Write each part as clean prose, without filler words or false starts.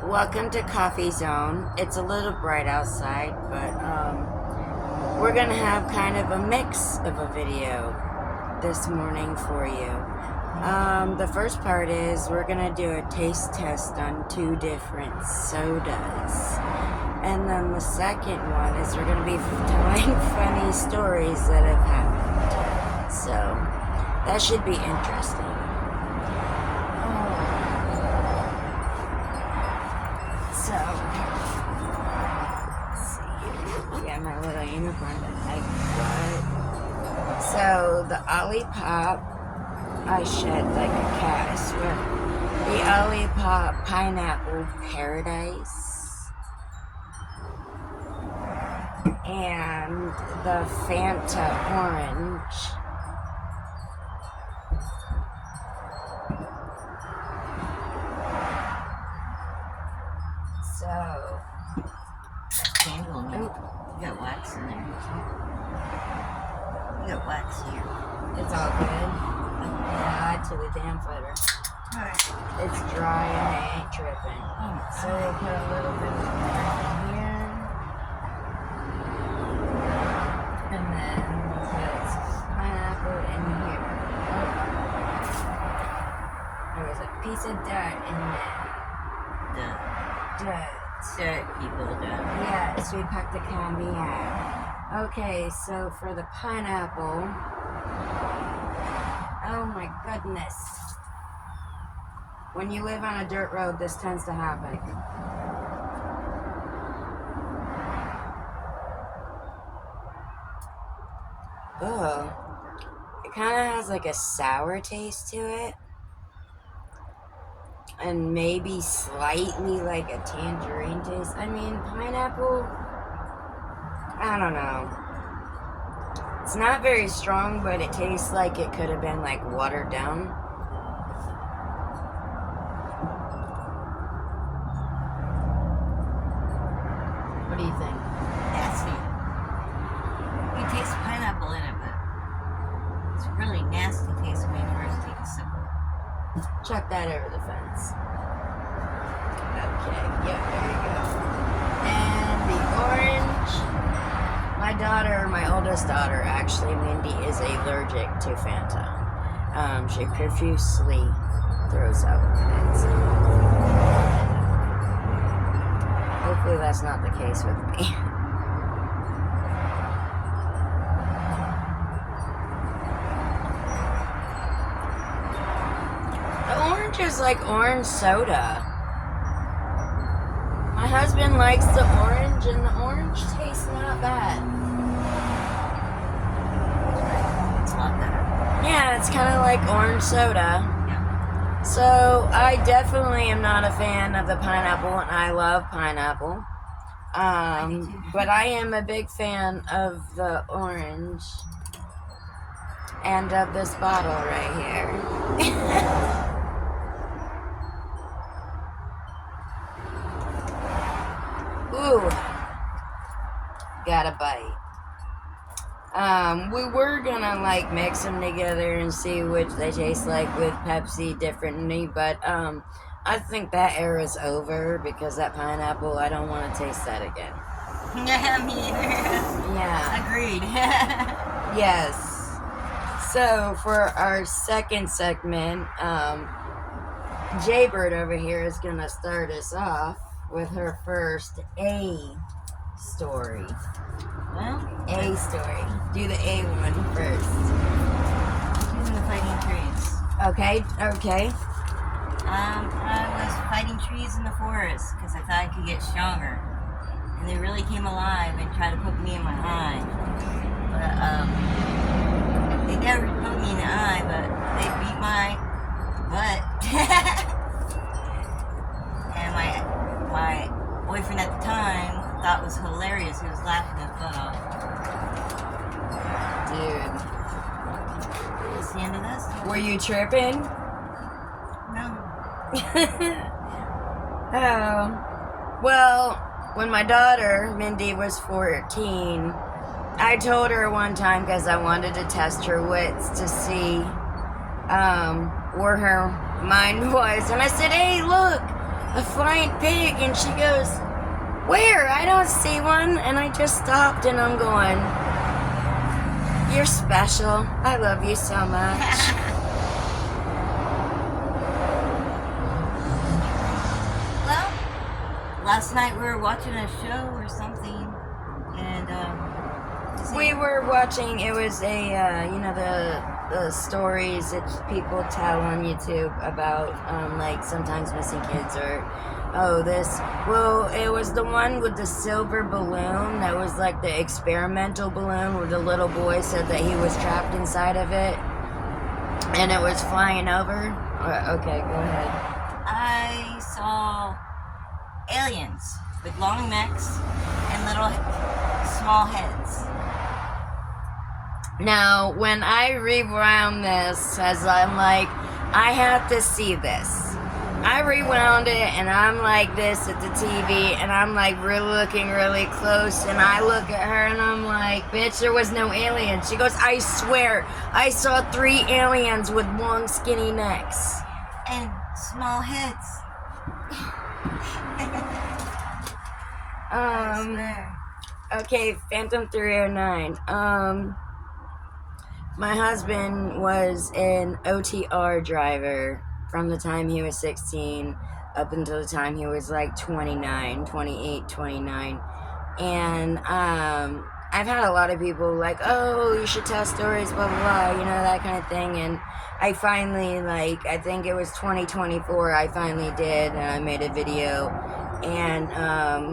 Welcome to Coffee Zone. It's a little bright outside, but we're gonna have kind of a mix of a video this morning for you. The first part is we're gonna do a taste test on 2 different sodas. And then the second one is we're gonna be telling funny stories that have happened. So that should be interesting. So, let's see. We got my little unicorn that I got. So, the Olipop, I shed like a cat, I swear. The Olipop Pineapple Paradise. And the Fanta Orange. So, candle, you got wax in there. You got wax here. it's all good. Yeah, to the damn footer. Alright. It's dry and I ain't tripping. So we'll put a little bit of that in here. And then we'll put pineapple in here. There was a piece of dirt in there. Dirt. People done. Yes, we packed the candy out. Okay, so for the pineapple. Oh my goodness. When you live on a dirt road, this tends to happen. Ugh. It kind of has like a sour taste to it. And maybe slightly like a tangerine taste. I mean, pineapple, I don't know. It's not very strong, but it tastes like it could have been like watered down. What do you think? Nasty. You taste pineapple in it, but it's really nasty taste when you first take a sip of it. Chuck that over the fence. Okay, yep, there you go. And the orange. My oldest daughter, actually, Mindy, is allergic to Fanta. She profusely throws up in it. So. Hopefully that's not the case with me. The orange is like orange soda. My husband likes the orange, and the orange tastes not bad. It's a lot better. Yeah, it's kind of like orange soda. Yeah. So, I definitely am not a fan of the pineapple, and I love pineapple. But I am a big fan of the orange and of this bottle right here. Ooh, got a bite. We were gonna like mix them together and see which they taste like with Pepsi differently, but I think that era's over because that pineapple, I don't want to taste that again. Yeah, me either. Yeah. Agreed. Yes. So for our second segment, Jaybird over here is gonna start us off with her first A story. Well, A story. Do the A one first. using the fighting trees. Okay. I was fighting trees in the forest because I thought I could get stronger. And they really came alive and tried to poke me in my eye. But, they never poked me in the eye, but they beat my butt. And my boyfriend at the time thought it was hilarious. He was laughing his butt off. Dude. That's the end of this? Were you tripping? No. Oh. Well, when my daughter, Mindy, was 14, I told her one time because I wanted to test her wits to see where her mind was. And I said, hey, look, a flying pig, and she goes, where? I don't see one. And I just stopped, and I'm going, you're special. I love you so much. Well, last night we were watching a show or something, and we were watching, it was a, you know, the stories that people tell on YouTube about, like, sometimes missing kids or, oh, this. Well, it was the one with the silver balloon that was like the experimental balloon where the little boy said that he was trapped inside of it and it was flying over. Okay, go ahead. I saw aliens with long necks and little small heads. Now, when I rewound this, as I'm like, I have to see this. I rewound it, and I'm like this at the TV, and I'm like looking really close, and I look at her, and I'm like, bitch, there was no aliens. She goes, I swear, I saw 3 aliens with long, skinny necks. And small heads. I swear. Okay, Phantom 309. My husband was an OTR driver from the time he was 16 up until the time he was like 29, 28, 29. And I've had a lot of people like, oh, you should tell stories, blah, blah, blah, you know, that kind of thing. And I finally, like, I think it was 2024, I finally did, and I made a video. And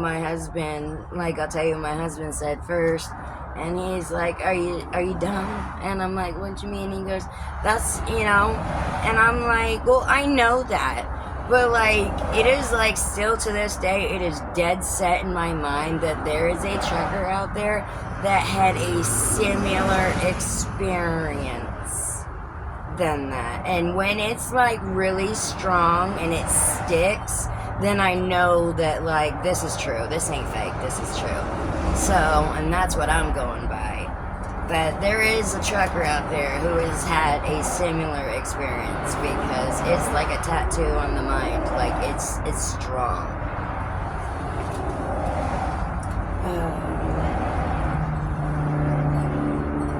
my husband, like, I'll tell you what my husband said first. And he's like, are you dumb? And I'm like, what do you mean? He goes, that's, you know. And I'm like, well, I know that. But, like, it is, like, still to this day, it is dead set in my mind that there is a trucker out there that had a similar experience than that. And when it's, like, really strong and it sticks, then I know that, like, this is true. This ain't fake. This is true. So, and that's what I'm going by. But there is a trucker out there who has had a similar experience because it's like a tattoo on the mind. Like, it's strong.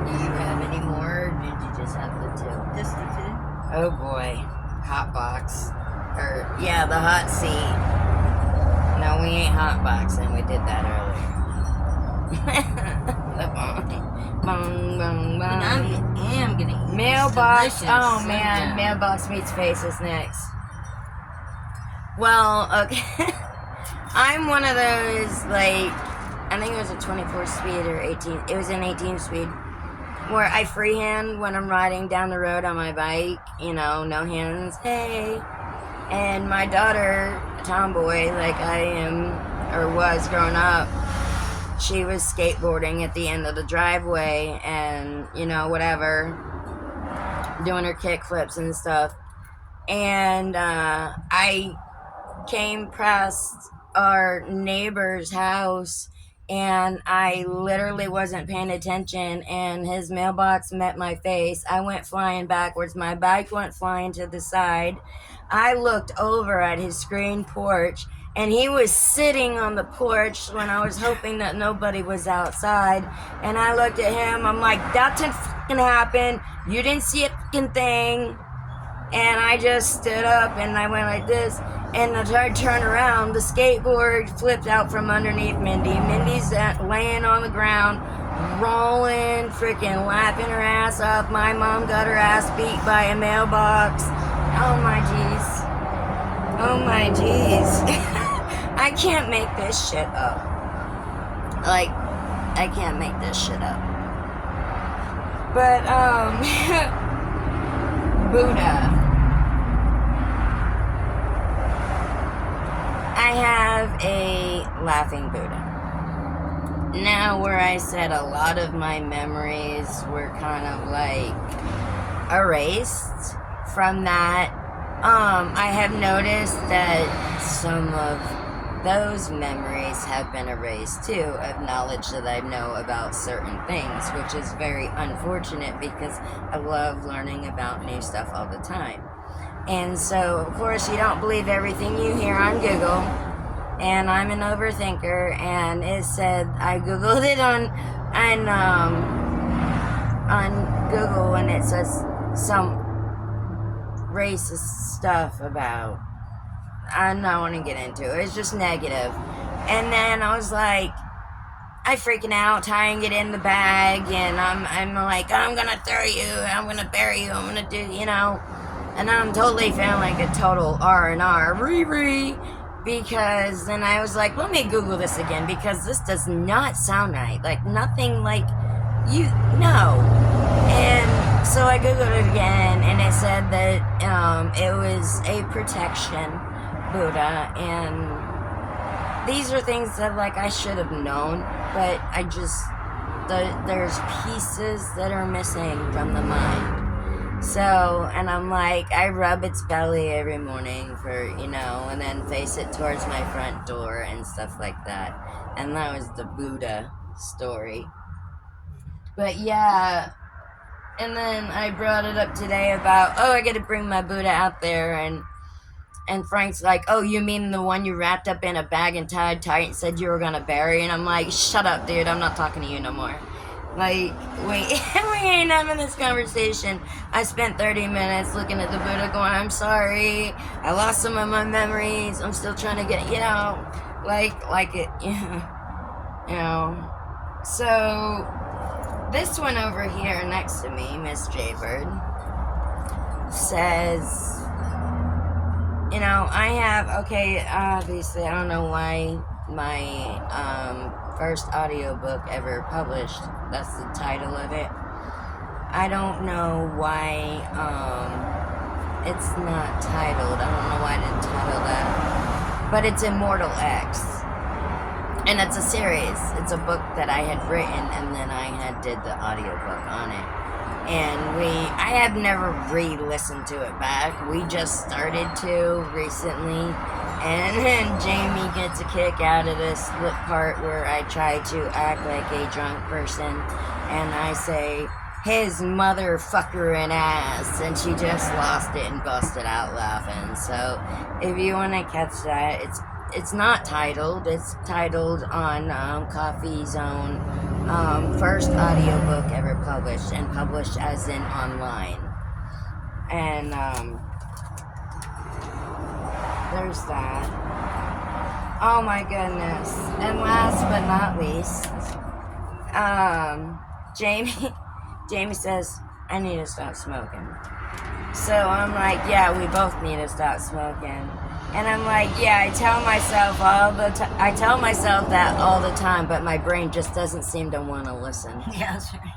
Do you have any more, or did you just have the 2? Just the 2? Oh boy. Hot box. Or, yeah, the hot seat. No, we ain't hot boxing. We did that earlier. Bong, bong, bong. I am gonna eat Mailbox. delicious. Oh man, mailbox meets faces next. Well, okay. I'm one of those, like, I think it was a 24 speed or 18. It was an 18 speed where I freehand when I'm riding down the road on my bike. You know, no hands. Hey. And my daughter, a tomboy, like I am or was growing up, she was skateboarding at the end of the driveway and, you know, whatever, doing her kick flips and stuff. And I came past our neighbor's house and I literally wasn't paying attention and his mailbox met my face. I went flying backwards. My bike went flying to the side. I looked over at his screen porch and he was sitting on the porch when I was hoping that nobody was outside. And I looked at him. I'm like, that didn't fucking happen. You didn't see a fucking thing. And I just stood up and I went like this. And I tried to turn around. The skateboard flipped out from underneath Mindy. Mindy's laying on the ground, rolling, freaking laughing her ass off. My mom got her ass beat by a mailbox. Oh my jeez. Oh my jeez. I can't make this shit up. Like, I can't make this shit up. But, Buddha. I have a laughing Buddha. Now, where I said a lot of my memories were kind of like erased from that, I have noticed that some of those memories have been erased too, of knowledge that I know about certain things, which is very unfortunate because I love learning about new stuff all the time. And so, of course, you don't believe everything you hear on Google. And I'm an overthinker, and it said I googled it on Google, and it says some racist stuff about. I'm not want to get into it. It's just negative. And then I was like, I freaking out, tying it in the bag, and I'm like, I'm gonna throw you, I'm gonna bury you, I'm gonna do, and I'm totally feeling like a total R&R, Riri, because then I was like, let me Google this again, because this does not sound right, like nothing like, no. And so I Googled it again, and it said that it was a protection Buddha, and these are things that like I should have known, but I just there's pieces that are missing from the mind. So, and I'm like, I rub its belly every morning for, and then face it towards my front door and stuff like that. And that was the Buddha story. But yeah, and then I brought it up today about, I got to bring my Buddha out there, and Frank's like, oh, you mean the one you wrapped up in a bag and tied tight and said you were going to bury? And I'm like, shut up, dude. I'm not talking to you no more. Like, we ain't having this conversation. I spent 30 minutes looking at the Buddha going, I'm sorry. I lost some of my memories. I'm still trying to get, like it, So, this one over here next to me, Miss Jaybird, says... I have, obviously, I don't know why my first audiobook ever published, that's the title of it. I don't know why it's not titled. I don't know why I didn't title that. But it's Immortal X. And it's a series. It's a book that I had written, and then I did the audiobook on it. And I have never re-listened to it back. We just started to recently, and Jamie gets a kick out of this part where I try to act like a drunk person, and I say, his motherfucker and ass, and she just lost it and busted out laughing. So, if you want to catch that, it's not titled. It's titled on Coffee Zone. First audiobook ever published, and published as in online. And there's that. Oh my goodness. And last but not least, Jamie says, I need to stop smoking. So I'm like, yeah, we both need to stop smoking. And I'm like, yeah, I tell myself that all the time, but my brain just doesn't seem to want to listen. Yeah, that's right.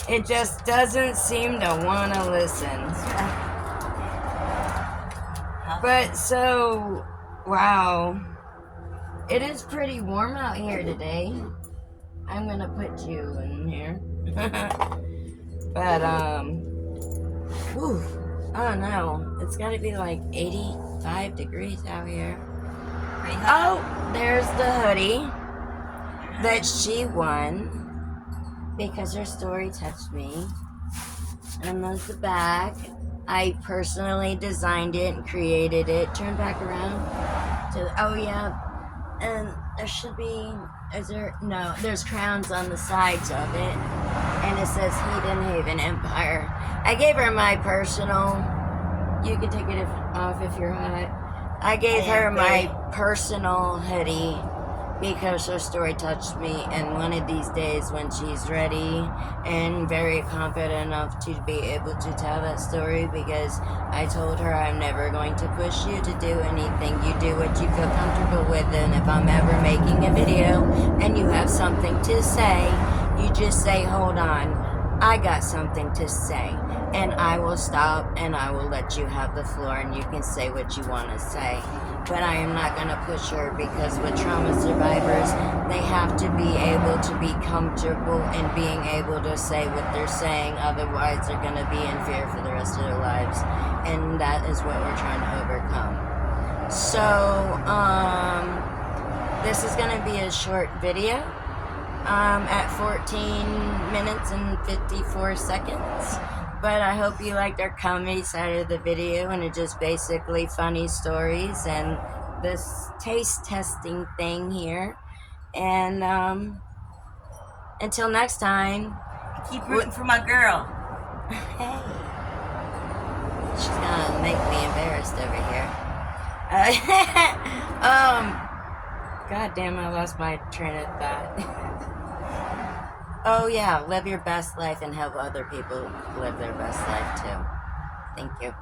It just doesn't seem to want to listen. But so, wow. It is pretty warm out here today. I'm going to put you in here. But, whew. I don't know. It's got to be like 85 degrees out here. Oh, there's the hoodie that she won because her story touched me. And there's the back. I personally designed it and created it. Turn back around. Oh, yeah. And there should be... there's crowns on the sides of it. And it says Hidden Haven Empire. I gave her my personal... You can take it off if you're hot. I gave her my personal hoodie because her story touched me, and one of these days when she's ready and very confident enough to be able to tell that story, because I told her I'm never going to push you to do anything. You do what you feel comfortable with, and if I'm ever making a video and you have something to say, you just say, hold on, I got something to say. And I will stop and I will let you have the floor and you can say what you want to say. But I am not going to push her, because with trauma survivors, they have to be able to be comfortable in being able to say what they're saying. Otherwise, they're going to be in fear for the rest of their lives. And that is what we're trying to overcome. So, this is going to be a short video at 14 minutes and 54 seconds. But I hope you liked our comedy side of the video, and it's just basically funny stories and this taste testing thing here. And until next time, Keep rooting for my girl. hey, she's gonna make me embarrassed over here. God damn, I lost my train of thought. Oh yeah, live your best life and help other people live their best life too. Thank you.